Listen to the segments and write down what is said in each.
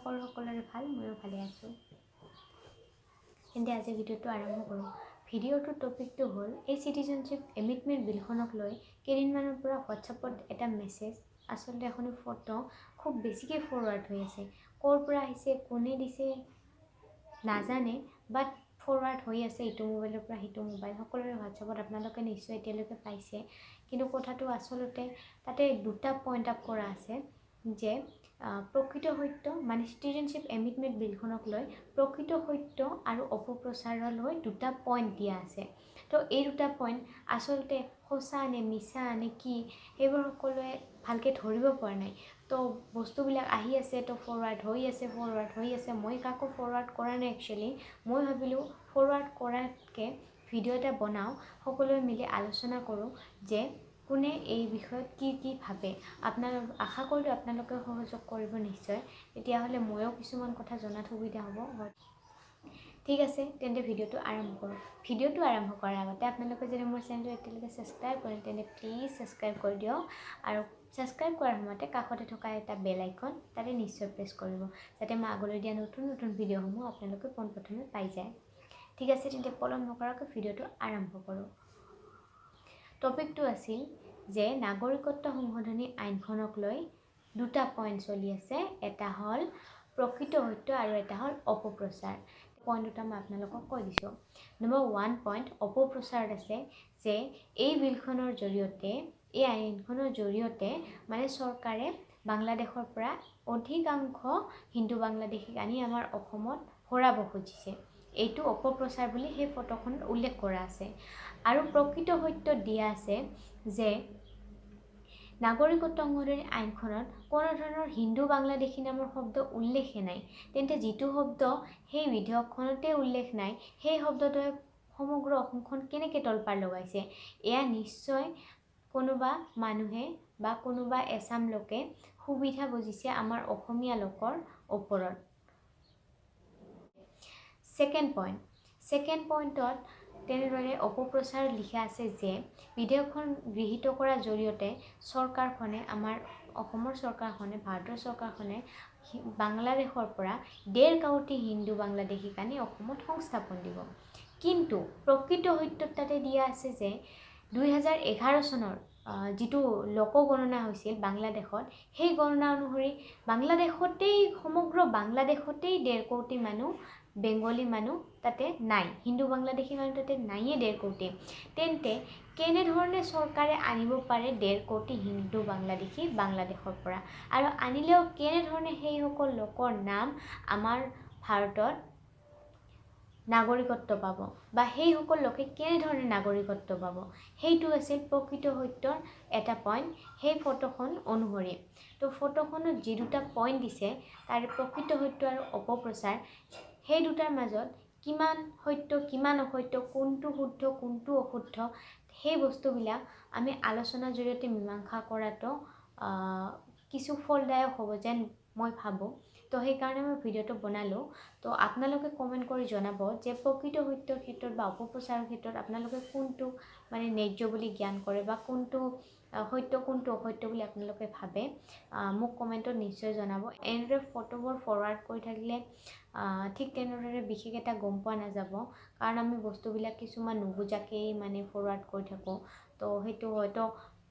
কৰোঁ সকলোৰে ভাল, ময়ো ভালে আছোঁ। তেন্তে আজি ভিডিঅ'টো আৰম্ভ কৰোঁ। ভিডিঅ'টোৰ টপিকটো হ'ল এই চিটিজেনশ্বিপ এমেণ্ডমেণ্ট বিলখনক লৈ কেইদিনমানৰ পৰা হোৱাটছআপত এটা মেছেজ, আচলতে এখন ফটো খুব বেছিকৈ ফৰৱাৰ্ড হৈ আছে। ক'ৰ পৰা আহিছে, কোনে দিছে নাজানে, বাট ফৰৱাৰ্ড হৈ আছে ইটো মোবাইলৰ পৰা সিটো মোবাইল। সকলোৰে হোৱাটছআপত আপোনালোকে নিশ্চয় এতিয়ালৈকে পাইছে। কিন্তু কথাটো আচলতে তাতে দুটা পইণ্ট আপ কৰা আছে যে প্ৰকৃত সত্য মানে চিটিজেনশ্বিপ এমেণ্ডমেণ্ট বিলখনক লৈ প্ৰকৃত সত্য আৰু অপপ্ৰচাৰলৈ দুটা পইণ্ট দিয়া আছে। তো এই দুটা পইণ্ট আচলতে সঁচা নে মিছা নে কি সেইবোৰ সকলোৱে ভালকৈ ধৰিব পৰা নাই। তো বস্তুবিলাক আহি আছে, তো ফৰৱাৰ্ড হৈ আছে। মই কাকো ফৰৱাৰ্ড কৰা নাই একচুৱেলি। মই ভাবিলোঁ ফৰৱাৰ্ড কৰাতকৈ ভিডিঅ' এটা বনাওঁ, সকলোৱে মিলি আলোচনা কৰোঁ যে কোনে এই বিষয়ত কি ভাবে। আশা কৰিলোঁ আপোনালোকে সহযোগ কৰিব নিশ্চয়, তেতিয়াহ'লে ময়ো কিছুমান কথা জনাত সুবিধা হ'ব। ঠিক আছে, তেন্তে ভিডিঅ'টো আৰম্ভ কৰোঁ। ভিডিঅ'টো আৰম্ভ কৰাৰ আগতে আপোনালোকে যদি মোৰ চেনেলটো এতিয়ালৈকে ছাবস্ক্ৰাইব কৰে তেন্তে প্লিজ ছাবস্ক্ৰাইব কৰি দিয়ক, আৰু ছাবস্ক্ৰাইব কৰাৰ সময়তে কাষতে থকা এটা বেল আইকন তাতে নিশ্চয় প্ৰেছ কৰিব, যাতে মই আগলৈ দিয়া নতুন ভিডিঅ'সমূহ আপোনালোকে পোনপ্ৰথমে পাই যায়। ঠিক আছে, তেন্তে পলম নকৰাকৈ ভিডিঅ'টো আৰম্ভ কৰোঁ। টপিকটো আছিল যে নাগৰিকত্ব সংশোধনী আইনখনক লৈ দুটা পইণ্ট চলি আছে, এটা হ'ল প্ৰকৃত সত্য আৰু এটা হ'ল অপপ্ৰচাৰ। পইণ্ট দুটা মই আপোনালোকক কৈ দিছোঁ। নম্বৰ 1 পইণ্ট অপপ্ৰচাৰত আছে যে এই বিলখনৰ জৰিয়তে, এই আইনখনৰ জৰিয়তে মানে চৰকাৰে বাংলাদেশৰ পৰা অধিকাংশ হিন্দু বাংলাদেশীক আনি আমাৰ অসমত ভৰাব খুজিছে। এইটো অপপ্ৰচাৰ বুলি সেই ফটোখনত উল্লেখ কৰা আছে। আৰু প্ৰকৃত সত্য দিয়া আছে যে নাগৰিকত্ব সংশোধনী আইনখনত কোনো ধৰণৰ হিন্দু বাংলাদেশী নামৰ শব্দ উল্লেখে নাই। তেন্তে যিটো শব্দ সেই বিধেয়কখনতে উল্লেখ নাই, সেই শব্দটোৱে সমগ্ৰ অসমখন কেনেকৈ তলপাৰ লগাইছে। এয়া নিশ্চয় কোনোবা মানুহে বা কোনোবা এচাম লোকে সুবিধা বুজিছে আমাৰ অসমীয়া লোকৰ ওপৰত। ছেকেণ্ড পইণ্টত তেনেদৰে অপপ্ৰচাৰ লিখা আছে যে বিধেয়কখন গৃহীত কৰাৰ জৰিয়তে চৰকাৰখনে, আমাৰ অসমৰ চৰকাৰখনে, ভাৰতৰ চৰকাৰখনে বাংলাদেশৰ পৰা 1.5 কোটি হিন্দু বাংলাদেশীক আনি অসমত সংস্থাপন দিব। কিন্তু প্ৰকৃত সত্যত তাতে দিয়া আছে যে 2011 চনৰ যিটো লোকগণনা হৈছিল বাংলাদেশত, সেই গণনা অনুসৰি সমগ্ৰ বাংলাদেশতেই 1.5 কোটি মানুহ বেংগলী মানুহ তাতে নাই, হিন্দু বাংলাদেশী মানুহ তাতে নাইয়ে 1.5 কোটি। তেন্তে কেনেধৰণে চৰকাৰে আনিব পাৰে 1.5 কোটি হিন্দু বাংলাদেশী বাংলাদেশৰ পৰা, আৰু আনিলেও কেনেধৰণে সেইসকল লোকৰ নাম আমাৰ ভাৰতত নাগৰিকত্ব পাব, বা সেইসকল লোকে কেনেধৰণে নাগৰিকত্ব পাব। সেইটো আছিল প্ৰকৃত সত্যৰ এটা পইণ্ট সেই ফটোখন অনুসৰি। তো ফটোখনত যি দুটা পইণ্ট দিছে তাৰে প্ৰকৃত সত্য আৰু অপপ্ৰচাৰ, সেই দুটাৰ মাজত কিমান সত্য কিমান অসত্য, কোনটো শুদ্ধ কোনটো অশুদ্ধ, সেই বস্তুবিলাক আমি আলোচনাৰ জৰিয়তে মীমাংসা কৰাটো কিছু ফলদায়ক হ'ব যেন মই ভাবোঁ। তো সেইকাৰণে মই ভিডিঅ'টো বনালোঁ। তো আপোনালোকে কমেণ্ট কৰি জনাব যে প্ৰকৃত সত্যৰ ক্ষেত্ৰত বা অপপ্ৰচাৰৰ ক্ষেত্ৰত আপোনালোকে কোনটো মানে ন্যায্য বুলি জ্ঞান কৰে, বা কোনটো সত্য কোনটো অসত্য বুলি আপোনালোকে ভাবে। মোক কমেণ্টত নিশ্চয় জনাব। এনেদৰে ফটোবোৰ ফৰৱাৰ্ড কৰি থাকিলে ঠিক তেনেদৰে বিশেষ এটা গম পোৱা নাযাব, কাৰণ আমি বস্তুবিলাক কিছুমান নুবুজাকেই মানে ফৰৱাৰ্ড কৰি থাকোঁ। তো সেইটো হয়তো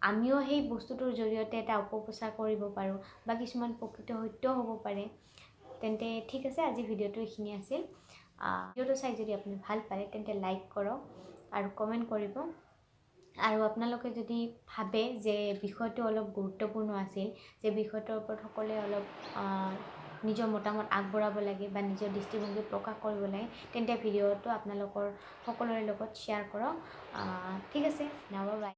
আমিও সেই বস্তুটোৰ জৰিয়তে এটা অপপ্ৰচাৰ কৰিব পাৰোঁ, বা কিছুমান প্ৰকৃত সত্যও হ'ব পাৰে। তেন্তে ঠিক আছে, আজি ভিডিঅ'টো এইখিনি আছিল। ভিডিঅ'টো চাই যদি আপুনি ভাল পালে তেন্তে লাইক কৰক আৰু কমেণ্ট কৰিব। আৰু আপোনালোকে যদি ভাবে যে বিষয়টো অলপ গুৰুত্বপূৰ্ণ আছিল, যে বিষয়টোৰ ওপৰত সকলোৱে অলপ নিজৰ মতামত আগবঢ়াব লাগে বা নিজৰ দৃষ্টিভংগী প্ৰকাশ কৰিব লাগে, তেন্তে ভিডিঅ'টো আপোনালোকৰ সকলোৰে লগত শ্বেয়াৰ কৰক। ঠিক আছে, বাই।